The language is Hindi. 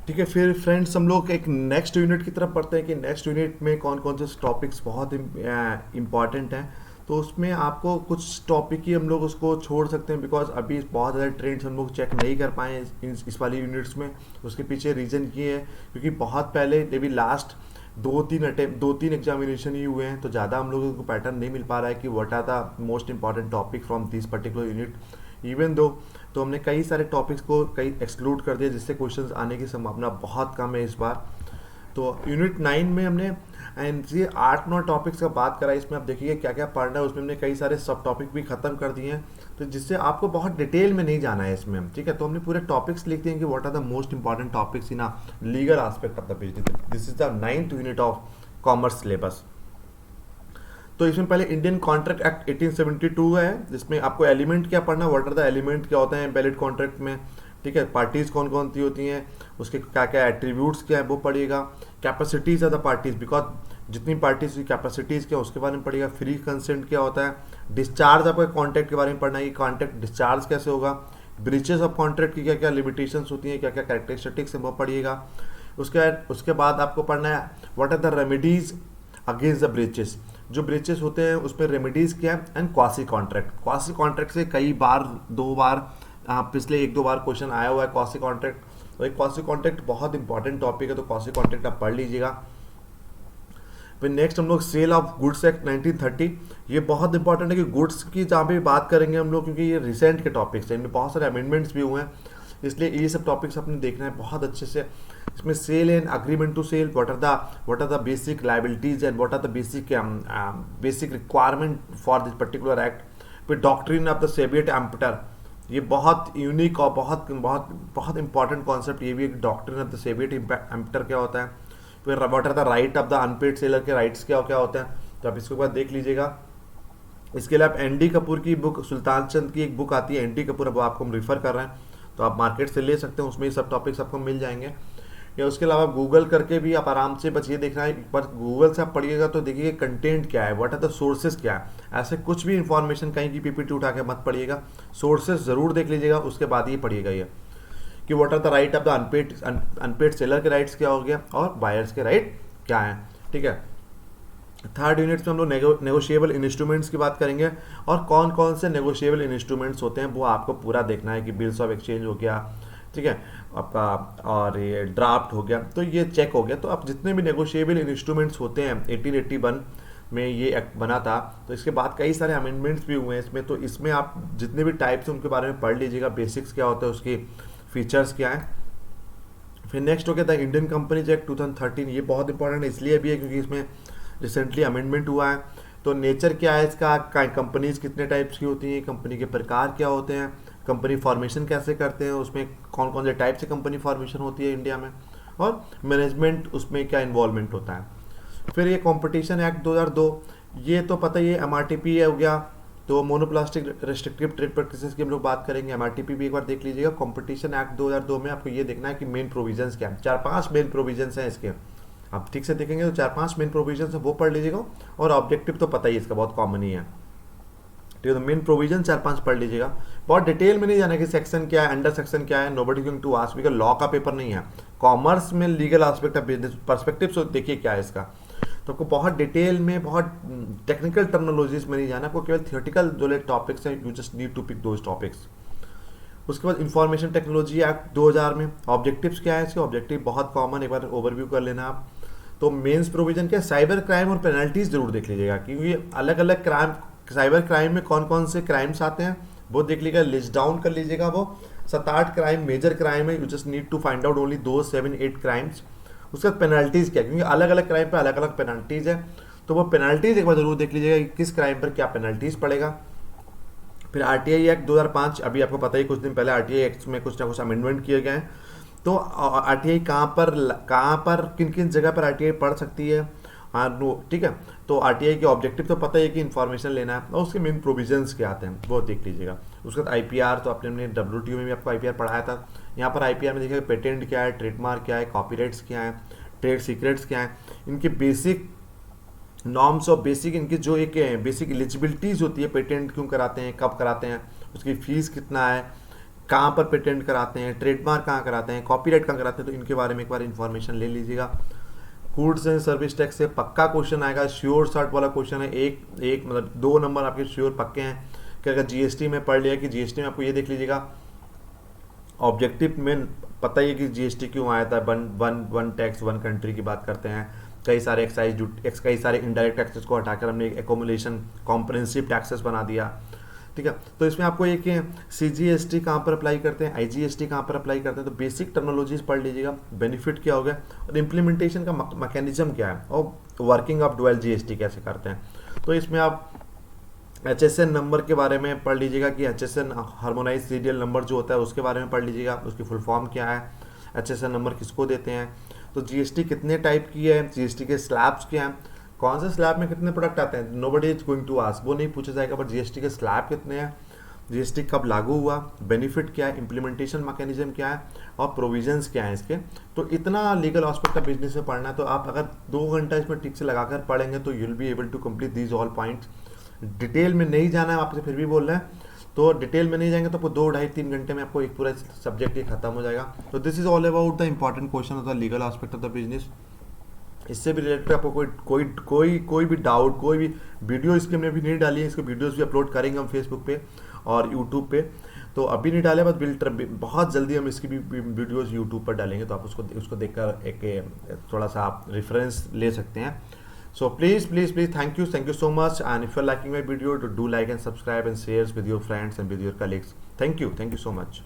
ठीक है, फिर फ्रेंड्स हम लोग एक नेक्स्ट यूनिट की तरफ पढ़ते हैं कि नेक्स्ट यूनिट में कौन कौन से टॉपिक्स बहुत इम्पॉर्टेंट हैं। तो उसमें आपको कुछ टॉपिक ही हम लोग उसको छोड़ सकते हैं, बिकॉज अभी बहुत ज़्यादा ट्रेंड्स हम लोग चेक नहीं कर पाए इस वाली यूनिट्स में। उसके पीछे रीज़न ये है क्योंकि बहुत पहले अभी लास्ट दो तीन एग्जामिनेशन ही हुए हैं, तो ज़्यादा हम लोगों को पैटर्न नहीं मिल पा रहा है कि what are the most important topic from this particular unit. Even though तो हमने कई सारे टॉपिक्स को कई एक्सक्लूड कर दिया, जिससे क्वेश्चंस आने की संभावना बहुत कम है इस बार। तो यूनिट 9 में हमने एंड ये 8-9 टॉपिक्स का बात करा। इसमें आप देखिए क्या क्या पढ़ना है, उसमें हमने कई सारे सब टॉपिक भी खत्म कर दिए हैं, तो जिससे आपको बहुत डिटेल में नहीं जाना है इसमें। ठीक है, तो हमने पूरे टॉपिक्स लिख दिए हैं कि what are the most important topics in a legal aspect of the business. This is the 9th unit of commerce syllabus. तो इसमें पहले इंडियन कॉन्ट्रैक्ट एक्ट 1872 है, जिसमें आपको एलिमेंट क्या पढ़ना, व्हाट आर द एलिमेंट क्या होते हैं वैलिड कॉन्ट्रैक्ट में। ठीक है, पार्टीज कौन कौन सी होती हैं, उसके क्या क्या एट्रीब्यूट्स क्या है वो पढ़िएगा। Capacities of the parties, because जितनी पार्टीज की कैपेसिटीज क्या उसके बारे में पढ़िएगा। फ्री कंसेंट क्या होता है, डिस्चार्ज आपको कॉन्ट्रैक्ट के बारे में पढ़ना है कि कॉन्ट्रैक्ट डिस्चार्ज कैसे होगा, ब्रीचेस ऑफ कॉन्ट्रैक्ट की क्या क्या लिमिटेशंस होती हैं, क्या क्या कैरेक्टरिस्टिक्स है वो पढ़िएगा। उसके बाद आपको पढ़ना है what are the remedies against the breaches. जो ब्रीचेस होते हैं उसमें रेमेडीज क्या है, and quasi contract. Quasi contract से कई बार 2 बार पिछले 1-2 बार क्वेश्चन आया हुआ है क्वासी कॉन्ट्रैक्ट। तो एक क्वासी कॉन्ट्रैक्ट बहुत इंपॉर्टेंट टॉपिक है, तो क्वासी कॉन्ट्रैक्ट आप पढ़ लीजिएगा। फिर नेक्स्ट हम लोग सेल ऑफ गुड्स एक्ट 1930। ये बहुत इंपॉर्टेंट है कि गुड्स की जहाँ पे बात करेंगे हम लोग, क्योंकि ये रिसेंट के टॉपिक्स हैं, इनमें बहुत सारे अमेंडमेंट्स भी हुए हैं, इसलिए ये सब टॉपिक्स अपने देखना है बहुत अच्छे से। इसमें sale and agreement to sell, what are the basic liabilities and what are the basic requirement for this particular act. फिर डॉक्ट्रिन ऑफ द सेबियट एम्पटर, ये बहुत यूनिक और बहुत बहुत बहुत इंपॉर्टेंट कॉन्सेप्ट ये भी। डॉक्ट्रिन ऑफ द सेबियट एम्पटर क्या होता है। फिर what are the right of the unpaid seller के राइट्स क्या क्या होते हैं, तो आप इसके बाद देख लीजिएगा। इसके लिए आप एनडी कपूर की बुक, सुल्तान चंद की एक बुक आती है एनडी कपूर, अब आपको हम रिफ़र कर रहे हैं, तो आप मार्केट से ले सकते हैं, उसमें ये सब टॉपिक्स आपको मिल जाएंगे। या उसके अलावा गूगल करके भी आप आराम से, बस ये देखना है एक बार गूगल से आप पढ़िएगा तो देखिए कंटेंट क्या है, व्हाट आर द सोर्सेज क्या है। ऐसे कुछ भी इंफॉर्मेशन कहीं की पीपीटी उठा के मत पढ़िएगा, सोर्सेज ज़रूर देख लीजिएगा, उसके बाद ही पढ़िएगा ये कि what are the right of the unpaid seller के राइट्स क्या हो गया और बायर्स के राइट क्या है। ठीक है, थर्ड यूनिट्स में हम लोग नेगोशिएबल इंस्ट्रूमेंट्स की बात करेंगे, और कौन कौन से नेगोशिएबल इंस्ट्रूमेंट्स होते हैं वो आपको पूरा देखना है कि बिल्स ऑफ एक्सचेंज हो गया, ठीक है आपका, और ये ड्राफ्ट हो गया, तो ये चेक हो गया। तो अब जितने भी नेगोशिएबल इंस्ट्रूमेंट्स होते हैं 1881 में ये एक्ट बना था, तो इसके बाद कई सारे अमेंडमेंट्स भी हुए हैं इसमें, तो इसमें आप जितने भी टाइप्स हैं उनके बारे में पढ़ लीजिएगा, बेसिक्स क्या होता है, उसकी फीचर्स क्या है। फिर नेक्स्ट हो गया था इंडियन कंपनीज एक्ट 2013। ये बहुत इंपॉर्टेंट इसलिए भी है क्योंकि इसमें रिसेंटली अमेंडमेंट हुआ है। तो नेचर क्या है इसका, कंपनीज कितने टाइप्स की होती हैं, कंपनी के प्रकार क्या होते हैं, कंपनी फॉर्मेशन कैसे करते हैं, उसमें कौन कौन से टाइप से कंपनी फॉर्मेशन होती है इंडिया में, और मैनेजमेंट उसमें क्या इन्वॉल्वमेंट होता है। फिर ये कंपटीशन एक्ट 2002, ये तो पता ही है, एमआरटीपी हो गया, तो मोनोप्लास्टिक रेस्ट्रिक्टिव ट्रेड प्रैक्टिसेस की हम लोग बात करेंगे। एमआरटीपी भी एक बार देख लीजिएगा। कंपटीशन एक्ट 2002 में आपको ये देखना है कि मेन प्रोविजंस क्या है, 4-5 मेन प्रोविजंस हैं इसके, आप ठीक से देखेंगे तो 4-5 मेन प्रोविजंस है वो पढ़ लीजिएगा, और ऑब्जेक्टिव तो पता ही इसका बहुत कॉमन ही है। ठीक है, तो मेन प्रोविजन 4-5 पढ़ लीजिएगा, बहुत डिटेल में नहीं जाना कि सेक्शन क्या है, अंडर सेक्शन क्या है, nobody going to ask, because law का पेपर नहीं है, कॉमर्स में legal aspect of business perspective से देखिए क्या है इसका। तो आपको बहुत डिटेल में, बहुत टेक्निकल टर्मिनोलॉजीज में नहीं जाना, आपको केवल थियोरेटिकल जो टॉपिक्स हैं, you just need to pick those topics. उसके बाद इंफॉर्मेशन टेक्नोलॉजी एक्ट 2000 में ऑब्जेक्टिव्स क्या है इसके, ऑब्जेक्टिव बहुत कॉमन, एक बार ओवरव्यू कर लेना आप। तो मेंस प्रोविजन क्या, साइबर क्राइम और पेनल्टीज जरूर देख लीजिएगा, क्योंकि अलग अलग क्राइम, साइबर क्राइम में कौन कौन से क्राइम्स आते हैं वो देख लीजिएगा, लिस्ट डाउन कर लीजिएगा। वो 7-8 क्राइम मेजर क्राइम है, you just need to find out only दो 7-8 क्राइम्स। उसके बाद पेनल्टीज क्या, क्योंकि अलग अलग क्राइम पर अलग अलग पेनल्टीज है, तो वो पेनल्टीज एक बार जरूर देख लीजिएगा कि किस क्राइम पर क्या पेनल्टीज पड़ेगा। फिर आरटीआई एक्ट 2005, अभी आपको पता ही कुछ दिन पहले आरटीआई एक्ट में कुछ ना कुछ अमेंडमेंट किए गए हैं। तो आरटीआई कहाँ पर किन किन जगह पर आरटीआई पढ़ सकती है, ठीक है। तो आरटीआई के ऑब्जेक्टिव तो पता ही है कि इन्फॉर्मेशन लेना है, और उसके मेन प्रोविजंस क्या आते हैं वो देख लीजिएगा। उसके बाद आईपीआर, तो आपने डब्ल्यूटीओ में भी आपको आईपीआर पढ़ाया था। यहाँ पर आईपीआर में देखिएगा पेटेंट क्या है, ट्रेडमार्क क्या है, कॉपीराइट्स क्या है, ट्रेड सीक्रेट्स क्या है, इनके बेसिक नॉर्म्स और बेसिक इनकी जो एक बेसिक एलिजिबिलिटीज़ होती है, पेटेंट क्यों कराते हैं, कब कराते हैं, उसकी फ़ीस कितना है, कहाँ पर पेटेंट कराते हैं, ट्रेडमार्क कहाँ कराते हैं, कॉपीराइट कहाँ कराते हैं, तो इनके बारे में एक बार इन्फॉर्मेशन ले लीजिएगा। गुड्स एंड सर्विस टैक्स से पक्का क्वेश्चन आएगा, श्योर शॉर्ट वाला क्वेश्चन है, एक मतलब 2 नंबर आपके श्योर पक्के हैं कि अगर जीएसटी में पढ़ लिया कि जीएसटी में आपको ये देख लीजिएगा ऑब्जेक्टिव में पता ही है कि जीएसटी क्यों आया था, वन टैक्स वन कंट्री की बात करते हैं, कई सारे कई सारे इनडायरेक्ट टैक्सेस को हटाकर हमने एक एकोमुलेशन कॉम्प्रिहेंसिव टैक्सेस बना दिया, ठीक है। तो इसमें आपको एक सीजीएसटी कहाँ पर अप्लाई करते हैं, आईजीएसटी कहाँ पर अप्लाई करते हैं, तो बेसिक टर्मिनोलॉजीज पढ़ लीजिएगा, बेनिफिट क्या हो गया और इम्प्लीमेंटेशन का मैकेनिज्म क्या है और वर्किंग ऑफ डुअल जीएसटी कैसे करते हैं। तो इसमें आप HSN नंबर के बारे में पढ़ लीजिएगा कि HSN हार्मोनाइज सीरियल नंबर जो होता है उसके बारे में पढ़ लीजिएगा, उसकी फुल फॉर्म क्या है, HSN नंबर किसको देते हैं, तो जीएसटी कितने टाइप की है, जीएसटी के स्लैब्स क्या हैं, कौन से स्लैब में कितने प्रोडक्ट आते हैं, nobody is going to ask, वो नहीं पूछा जाएगा, बट जीएसटी के स्लैब कितने हैं, जीएसटी कब लागू हुआ, बेनिफिट क्या है, इम्प्लीमेंटेशन मैकेनिज्म क्या है और प्रोविजंस क्या है इसके। तो इतना लीगल एस्पेक्ट ऑफ बिजनेस में पढ़ना है, तो आप अगर 2 घंटा इसमें ठीक से लगाकर पढ़ेंगे तो you will be able to complete these all points. Detail में नहीं जाना है, आपसे फिर भी बोल रहे हैं, तो डिटेल में नहीं जाएंगे तो आपको 2, 2.5, 3 घंटे में आपको एक पूरा सब्जेक्ट ही खत्म हो जाएगा। तो this is all about the important question of the legal aspect of the business. इससे भी रिलेटेड आपको कोई भी डाउट, कोई भी वीडियो इसके हमने अभी नहीं डाली है, इसके वीडियोस भी अपलोड करेंगे हम फेसबुक पे और यूट्यूब पे, तो अभी नहीं डाले बट बहुत जल्दी हम इसकी भी वीडियोस यूट्यूब पर डालेंगे, तो आप उसको देखकर एक थोड़ा सा आप रेफरेंस ले सकते हैं। So please thank you so much, and if you're liking my video, do like and subscribe and share with your friends and with your colleagues. Thank you so much.